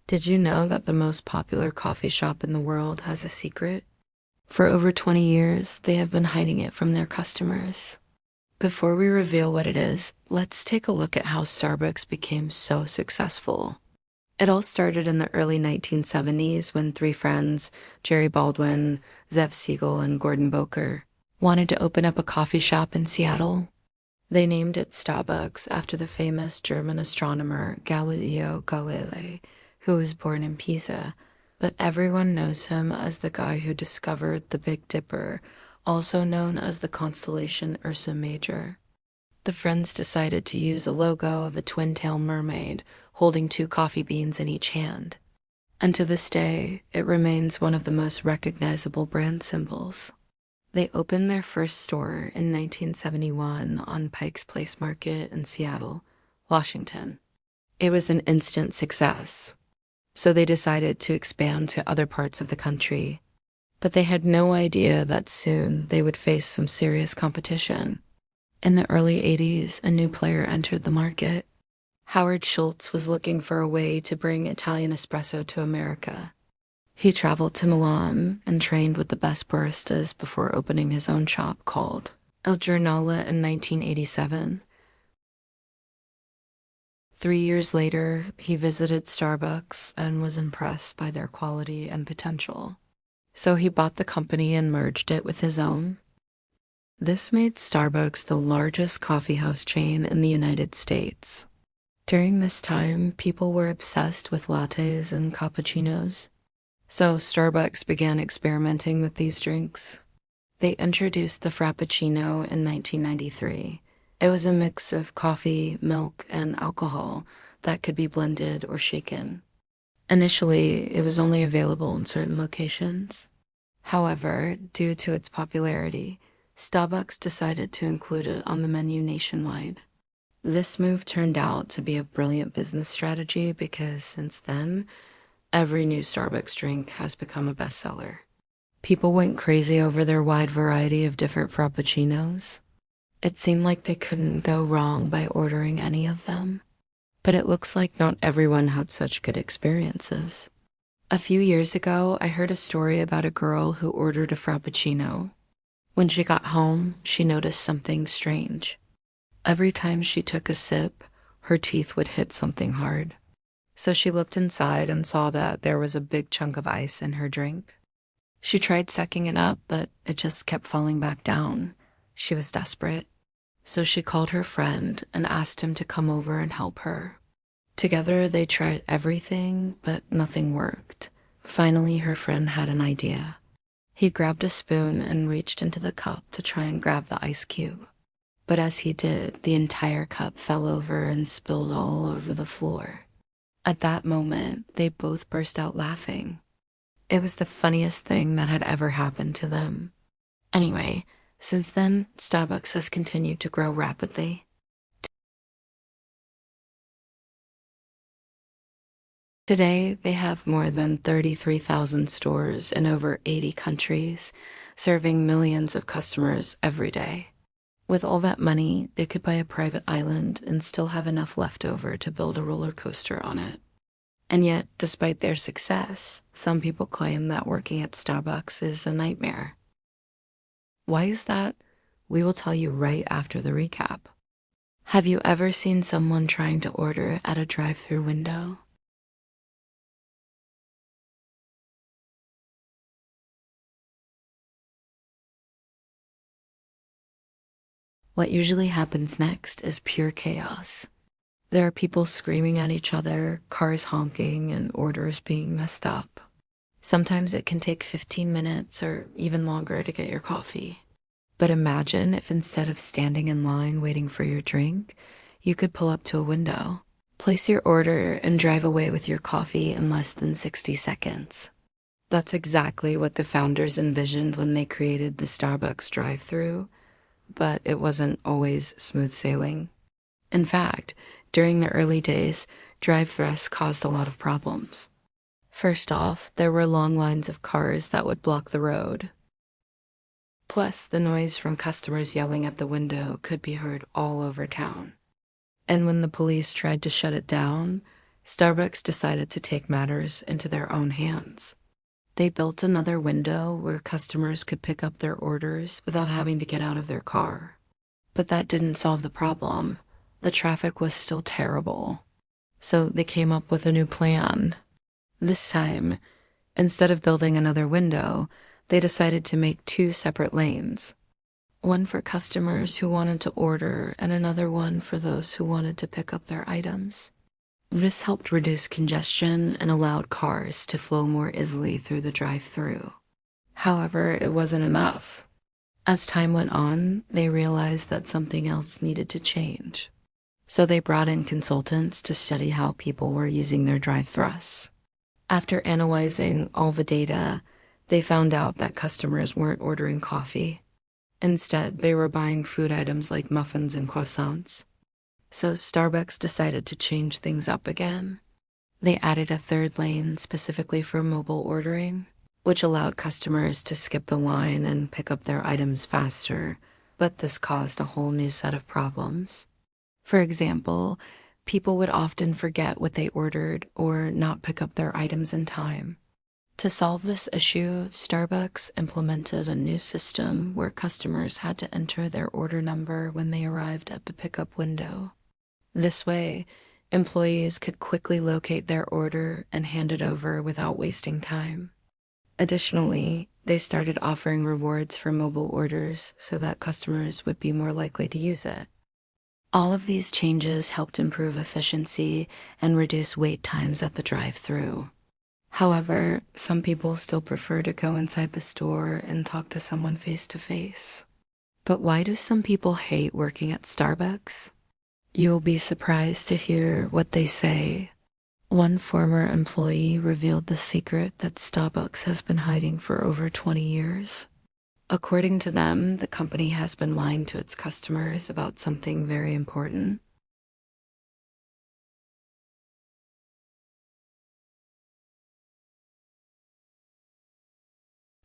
Did you know that the most popular coffee shop in the world has a secret? For over 20 years, they have been hiding it from their customers. Before we reveal what it is, let's take a look at how Starbucks became so successful. It all started in the early 1970s when three friends, Jerry Baldwin, Zev Siegel, and Gordon Boker, wanted to open up a coffee shop in Seattle. They named it Starbucks after the famous German astronomer Galileo Galilei, who was born in Pisa, but everyone knows him as the guy who discovered the Big Dipper, also known as the constellation Ursa Major. The friends decided to use a logo of a twin-tailed mermaid holding two coffee beans in each hand, and to this day, it remains one of the most recognizable brand symbols. They opened their first store in 1971 on Pike's Place Market in Seattle, Washington. It was an instant success, so they decided to expand to other parts of the country. But they had no idea that soon they would face some serious competition. In the early 80s, a new player entered the market. Howard Schultz was looking for a way to bring Italian espresso to America. He traveled to Milan and trained with the best baristas before opening his own shop called Il Giornale in 1987. 3 years later, he visited Starbucks and was impressed by their quality and potential. So he bought the company and merged it with his own. This made Starbucks the largest coffeehouse chain in the United States. During this time, people were obsessed with lattes and cappuccinos. So Starbucks began experimenting with these drinks. They introduced the Frappuccino in 1993. It was a mix of coffee, milk, and alcohol that could be blended or shaken. Initially, it was only available in certain locations. However, due to its popularity, Starbucks decided to include it on the menu nationwide. This move turned out to be a brilliant business strategy because since then, every new Starbucks drink has become a bestseller. People went crazy over their wide variety of different Frappuccinos. It seemed like they couldn't go wrong by ordering any of them. But it looks like not everyone had such good experiences. A few years ago, I heard a story about a girl who ordered a Frappuccino. When she got home, she noticed something strange. Every time she took a sip, her teeth would hit something hard. So she looked inside and saw that there was a big chunk of ice in her drink. She tried sucking it up, but it just kept falling back down. She was desperate. So she called her friend and asked him to come over and help her. Together, they tried everything, but nothing worked. Finally, her friend had an idea. He grabbed a spoon and reached into the cup to try and grab the ice cube. But as he did, the entire cup fell over and spilled all over the floor. At that moment, they both burst out laughing. It was the funniest thing that had ever happened to them. Anyway, since then, Starbucks has continued to grow rapidly. Today, they have more than 33,000 stores in over 80 countries, serving millions of customers every day. With all that money, they could buy a private island and still have enough left over to build a roller coaster on it. And yet, despite their success, some people claim that working at Starbucks is a nightmare. Why is that? We will tell you right after the recap. Have you ever seen someone trying to order at a drive-thru window? What usually happens next is pure chaos. There are people screaming at each other, cars honking, and orders being messed up. Sometimes it can take 15 minutes or even longer to get your coffee. But imagine if instead of standing in line waiting for your drink, you could pull up to a window, place your order, and drive away with your coffee in less than 60 seconds. That's exactly what the founders envisioned when they created the Starbucks drive-thru, but it wasn't always smooth sailing. In fact, during the early days, drive-thrus caused a lot of problems. First off, there were long lines of cars that would block the road. Plus, the noise from customers yelling at the window could be heard all over town. And when the police tried to shut it down, Starbucks decided to take matters into their own hands. They built another window where customers could pick up their orders without having to get out of their car. But that didn't solve the problem. The traffic was still terrible. So they came up with a new plan. This time, instead of building another window, they decided to make two separate lanes. One for customers who wanted to order and another one for those who wanted to pick up their items. This helped reduce congestion and allowed cars to flow more easily through the drive-thru. However, it wasn't enough. As time went on, they realized that something else needed to change. So they brought in consultants to study how people were using their drive-thrus. After analyzing all the data, they found out that customers weren't ordering coffee. Instead, they were buying food items like muffins and croissants. So Starbucks decided to change things up again. They added a third lane specifically for mobile ordering, which allowed customers to skip the line and pick up their items faster, but this caused a whole new set of problems. For example, people would often forget what they ordered or not pick up their items in time. To solve this issue, Starbucks implemented a new system where customers had to enter their order number when they arrived at the pickup window. This way, employees could quickly locate their order and hand it over without wasting time. Additionally, they started offering rewards for mobile orders so that customers would be more likely to use it. All of these changes helped improve efficiency and reduce wait times at the drive-thru. However, some people still prefer to go inside the store and talk to someone face-to-face. But why do some people hate working at Starbucks? You'll be surprised to hear what they say. One former employee revealed the secret that Starbucks has been hiding for over 20 years. According to them, the company has been lying to its customers about something very important.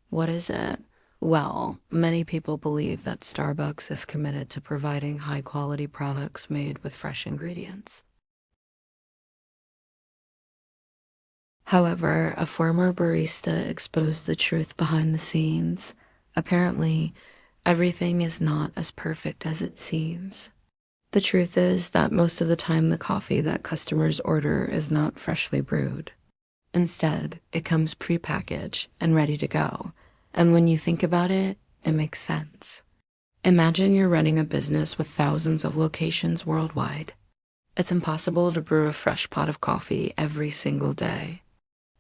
What is it? Well, many people believe that Starbucks is committed to providing high-quality products made with fresh ingredients. However, a former barista exposed the truth behind the scenes. Apparently, everything is not as perfect as it seems. The truth is that most of the time the coffee that customers order is not freshly brewed. Instead, it comes prepackaged and ready to go. And when you think about it, it makes sense. Imagine you're running a business with thousands of locations worldwide. It's impossible to brew a fresh pot of coffee every single day.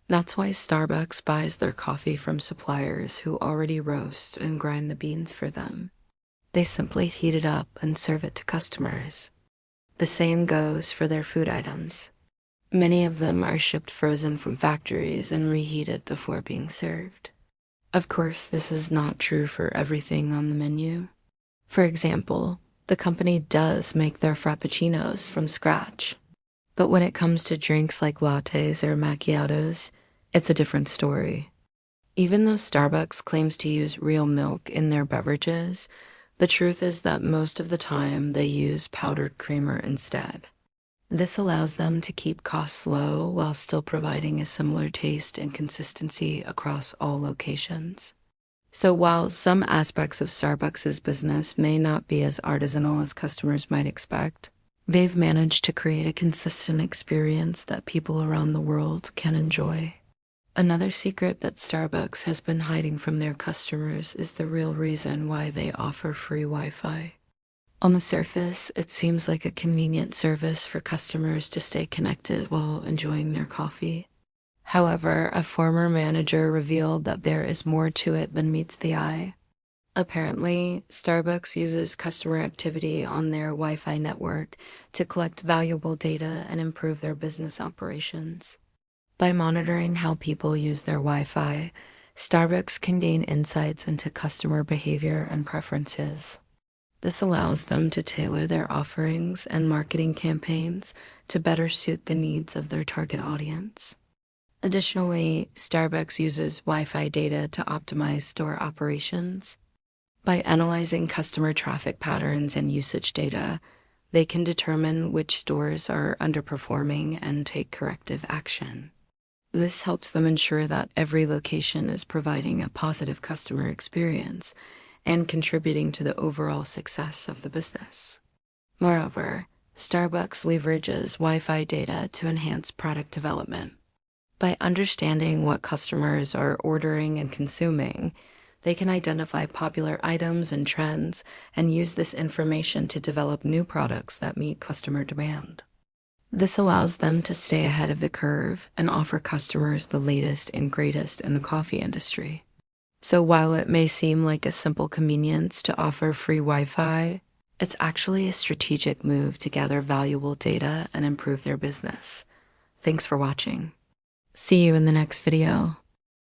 That's why Starbucks buys their coffee from suppliers who already roast and grind the beans for them. They simply heat it up and serve it to customers. The same goes for their food items. Many of them are shipped frozen from factories and reheated before being served. Of course, this is not true for everything on the menu. For example, the company does make their frappuccinos from scratch. But when it comes to drinks like lattes or macchiatos, it's a different story. Even though Starbucks claims to use real milk in their beverages, the truth is that most of the time they use powdered creamer instead. This allows them to keep costs low while still providing a similar taste and consistency across all locations. So while some aspects of Starbucks' business may not be as artisanal as customers might expect, they've managed to create a consistent experience that people around the world can enjoy. Another secret that Starbucks has been hiding from their customers is the real reason why they offer free Wi-Fi. On the surface, it seems like a convenient service for customers to stay connected while enjoying their coffee. However, a former manager revealed that there is more to it than meets the eye. Apparently, Starbucks uses customer activity on their Wi-Fi network to collect valuable data and improve their business operations. By monitoring how people use their Wi-Fi, Starbucks can gain insights into customer behavior and preferences. This allows them to tailor their offerings and marketing campaigns to better suit the needs of their target audience. Additionally, Starbucks uses Wi-Fi data to optimize store operations. By analyzing customer traffic patterns and usage data, They can determine which stores are underperforming and take corrective action. This helps them ensure that every location is providing a positive customer experience and contributing to the overall success of the business. Moreover, Starbucks leverages Wi-Fi data to enhance product development. By understanding what customers are ordering and consuming, they can identify popular items and trends and use this information to develop new products that meet customer demand. This allows them to stay ahead of the curve and offer customers the latest and greatest in the coffee industry. So while it may seem like a simple convenience to offer free Wi-Fi, it's actually a strategic move to gather valuable data and improve their business. Thanks for watching. See you in the next video.